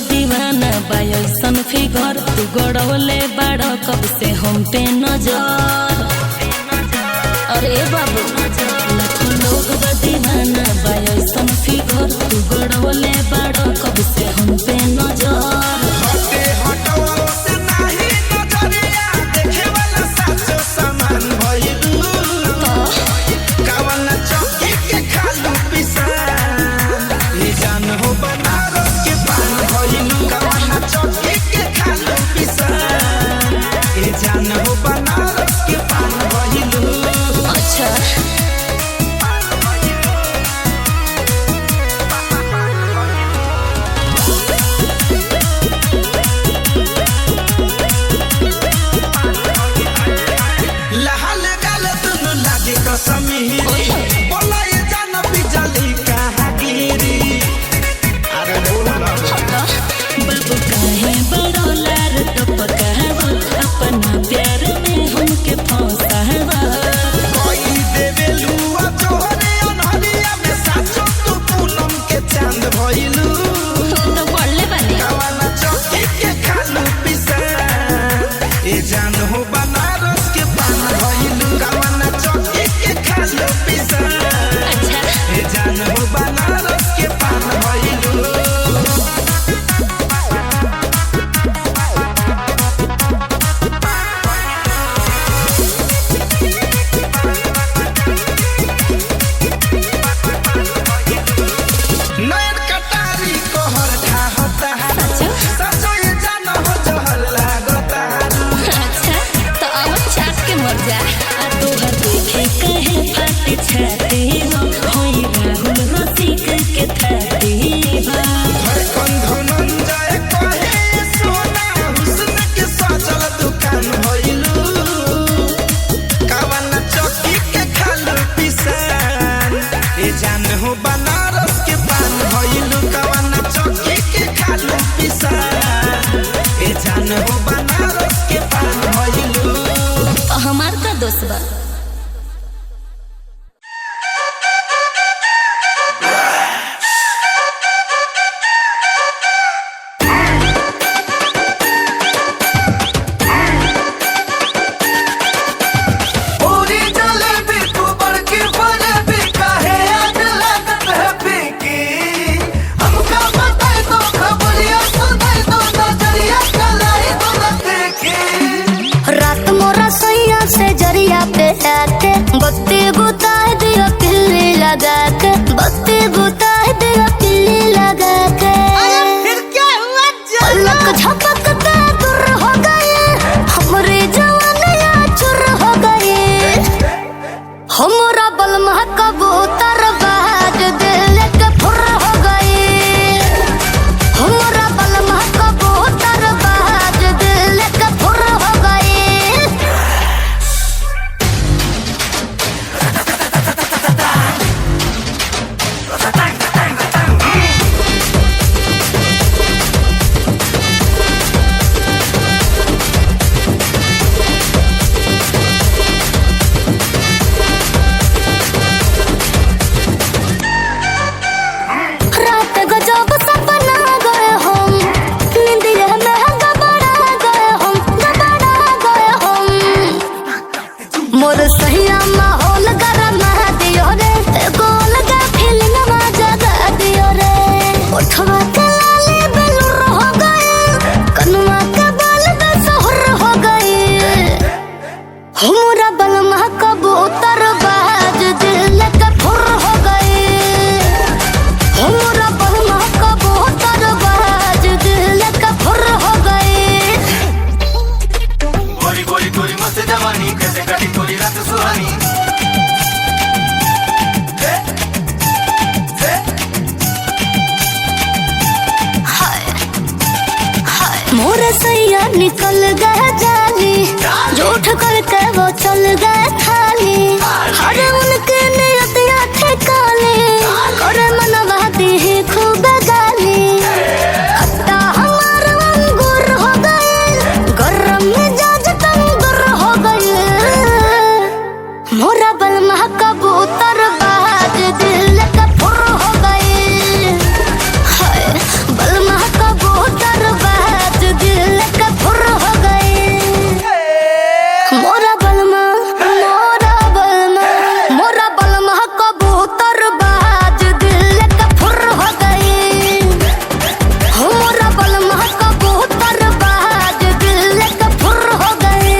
दीवाना bison figure तू गड़ौले बाड़ कब से हम पे नजर। अरे बाबू लाखों लोग दीवाना बायसन फिगर तू गड़ौले बाड़ कब से हम पे नजर। हमार का दोस्त बा बत्ती बुता दिया किल्ली लगा के, बत्ती बुता दिया किल्ली लगा के। फिर क्या हुआ? पलक झपकते दूर हो गए हमारी जवानियां चुर हो गए। हमारा बलमा कबूतर बाज दिल के फुर हो गए। हमारा बलमा कबूतर बाज दिल के फुर हो गए। मोर सहिया माहौल गरम दियो रे, गोल का फीलिंग में जगा दियो रे। उठवा के लाली बेलुर हो गए, कनुआ के बाल बेसहुर हो गए। हमरा बलमा कबूतर बाज दिल के फुर हो गए। हमरा बलमा कबूतर बाज दिल के फुर हो गए। गोरी गोरी गोरी मस्त जवानी कैसे कटी गोरी रात सुहानी। मोर सैया निकल गए जाली, झूठ करके वो चल गए खाली। हर उनके नियतियां ठेका मोरा बलमा कबूतर बाज दिल का फुर हो गई। हाय बलमा कबूतर बाज दिल का फुर हो गई। मोरा बलमा मोरा बलमा कबूतर बाज दिल का फुर हो गई। मोरा बलमा कबूतर बाज दिल का फुर हो गई।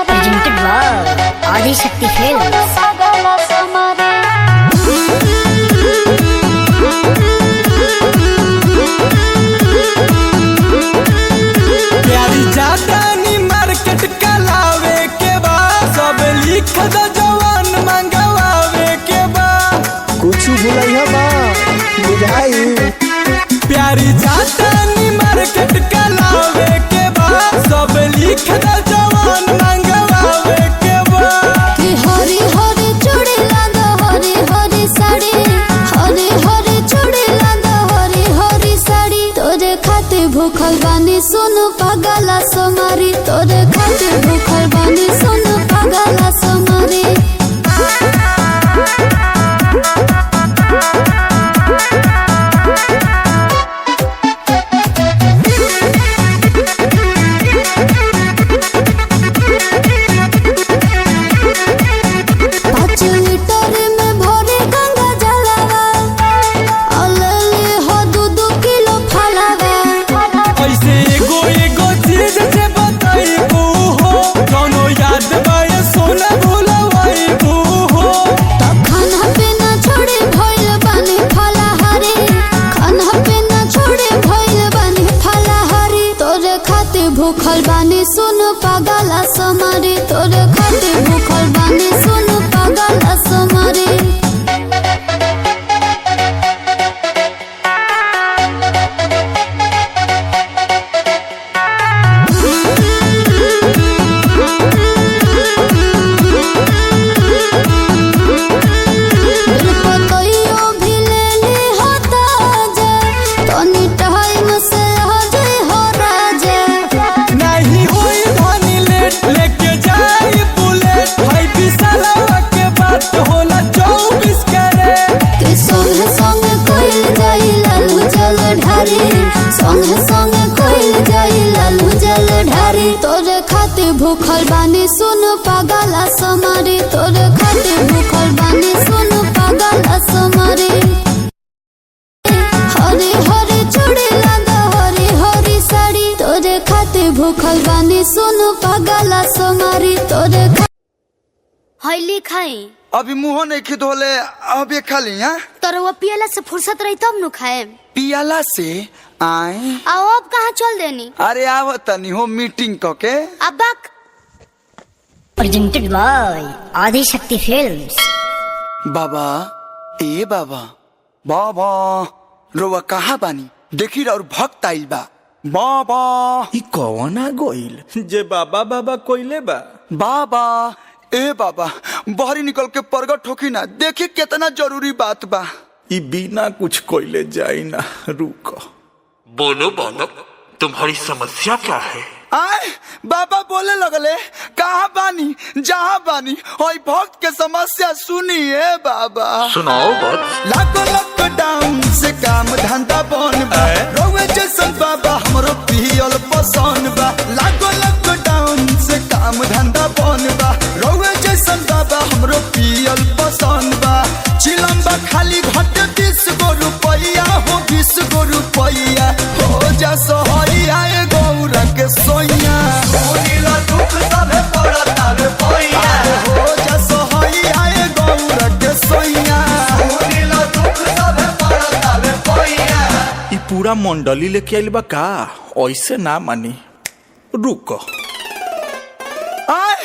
Presented by Adi Shakti Films. प्यारी जातानी मार्केट का लावे के बा, सब लिख द जवान मंगवावे के बा। कुछ भूलैया बा बुझाई। प्यारी जातानी मार्केट का लावे के बा, सब लिख द जवान मंगवावे के बा। कि हरी हरी चूड़ी लांदा हरी हरी साड़ी, हरी हरी चूड़ी लांदा हरी हरी साड़ी। तोरे खातिर भूखल बानी सुनु पागला सोमारी, तोरे खातिर भूखल बानी सुनु पागला सोमारी। भूखल बानी सुनु पागला सोमारी, तोरे खातिर भूखल बानी सुनु पागला सोमारी। तोरे खातिर भूखल बानी सुनु पागला सोमारी, तोरे खातिर भूखल बानी सुनु पागला सोमारी। हरी हरी चूड़ी लांदा हरी हरी साड़ी, तोरे खातिर भूखल बानी सुनु पागला सोमारी। तोरे हईली खाई अभी मुँह नहीं खिदोले, अभी खाली हैं। तोरवा पियला से फुर्सत रही तब नु खाए। पियाला से आए आओ अब कहाँ चल देनी। अरे आव तनी हो मीटिंग के। अब बक Presented by Adi Shakti Films. बाबा ए बाबा बाबा रोवा कहाँ बानी, देखी और भक्त आइल बा। बाबा ई कौन आ गइल जे बाबा बाबा कोइले बा। बाबा ए बाबा बहरी निकल के प्रगट होखी ना, देखी कितना जरूरी बात बा। ई बिना कुछ कोइले जाई ना, रुको। बोलो बालक, तुम्हारी समस्या क्या है? आए बाबा बोले लगले, कहाँ बानी जहाँ बानी और भक्त के समस्या सुनिए बाबा। सुनाओ बात। लाखों लॉकडाउन से काम धंधा बन बा, रोवे जैसन बाबा हमरो पियल पसंद बा। लाखों लॉकडाउन से काम धंधा बन बा, रोवे जैसन बाबा हमरो पियल पसंद बा। चिलम्बा खाली घट 20 गो रुपया हो, 20 गो रुपया हो जा सोहरिया गौरा के सोइया। सुनीला दुख सबे पड़ता रे पैया, हो जा सोहरिया गौरा के सोइया। सुनीला दुख सबे पड़ता रे पैया। पूरा मंडली लेके आइल बा का? ऐसे ना मानी, रुको। आय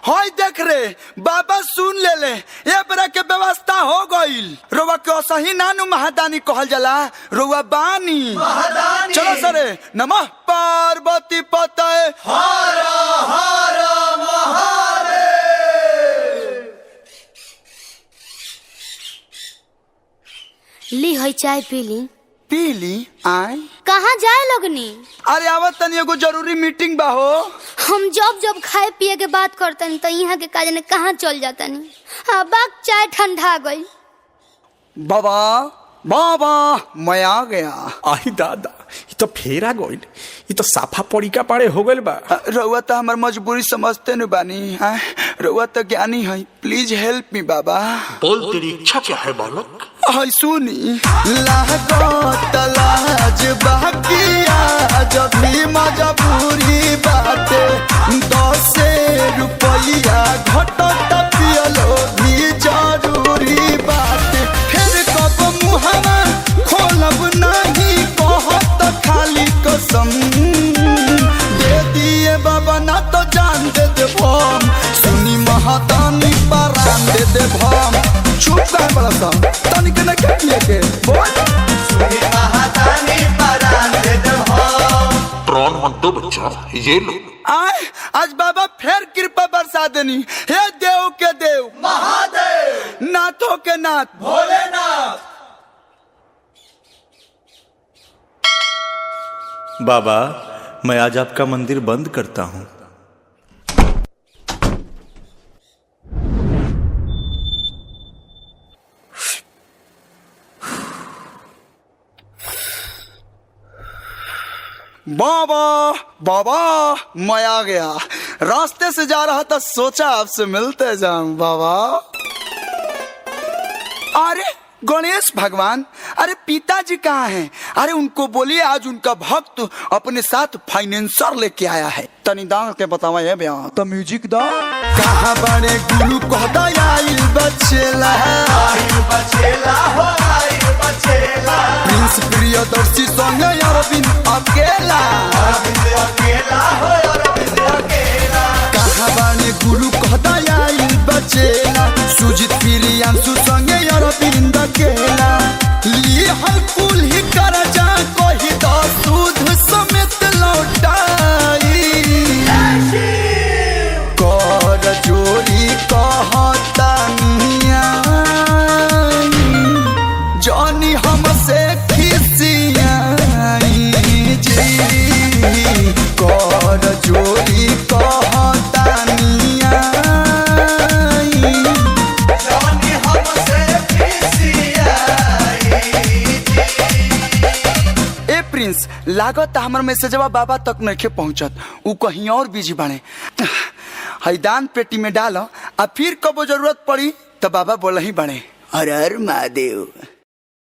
होय देख रे बाबा सुन ले ये बरा के व्यवस्था हो गईल। रोवा के सही नानू महादानी कहल जाला, रोवा बानी महादानी। चलो सरे नमः पार्वती पतये हर हर महादेव। ली है चाय पी ली। पीली आय कहाँ जाए लगनी? अरे आवत तनी एगो जरूरी मीटिंग बा हो। हम जब खाए पिए के बात करतनी तो यहाँ के काज ने कहाँ चल जातनी। अब चाय ठंडा गई। बाबा बाबा मैं आ गया। आई दादा, ये तो फेरा गइल, ये तो साफा पड़ीका पाड़े हो गइल बा। रउआ तो हमार मजबूरी समझते न बानी। रउआ तो ज्ञानी है, प्लीज हेल्प मी बाबा। बोल तेरी इच्छा क्या है बालक? हाय सुनी लागत लाज बाकिया जब भी मजबूरी बाटे 10 रुपया घटत पियलो भी जरूरी बाटे। फिर कब मुहावा खोलब नहीं कहत खाली कसम दे दिए बाबा ना तो जान दे देबम। सुनी महादानी परान दे देबम। चुप कर बड़ा सा तनिक न के के बोल। सुनी महादानी परान दे देबम। प्राण मत दो बच्चा, ये लो। आय आज बाबा फिर कृपा बरसा देनी। हे देव के देव महादेव, नाथों के नाथ भोलेनाथ। बाबा मैं आज आपका मंदिर बंद करता हूँ। बाबा बाबा मैं आ गया। रास्ते से जा रहा था, सोचा आपसे मिलते जाऊं बाबा। अरे गणेश भगवान, अरे पिताजी कहाँ हैं? अरे उनको बोलिए आज उनका भक्त अपने साथ फाइनेंसर लेके आया है। तनी दांग के बतावा ये बयान तो म्यूजिक दा। कहाँ बड़े गुरु कहता आइल बचेला हो आइल बचेला। प्रिंस प्रियदर्शी संग अरविंद अकेला हो अरविंद अकेला। कहाँ बड़े गुरु कहता आइल बचेला। सुजीत प्रियांशु संग अरविंद अकेला। ली हल कुल ही कर जा कोई तो सूद समेत लौटाई। कर जोड़ी कहता जानी हमसे खिसियाई जी। कर जोड़ी कहता लागत हमर मैसेजवा बाबा तक नहीं पहुंचत। उ कहीं और बिजी बने। हैदान पेटी में डालो, आ फिर कबो जरूरत पड़ी तो बाबा बोल ही बने हर हर महादेव।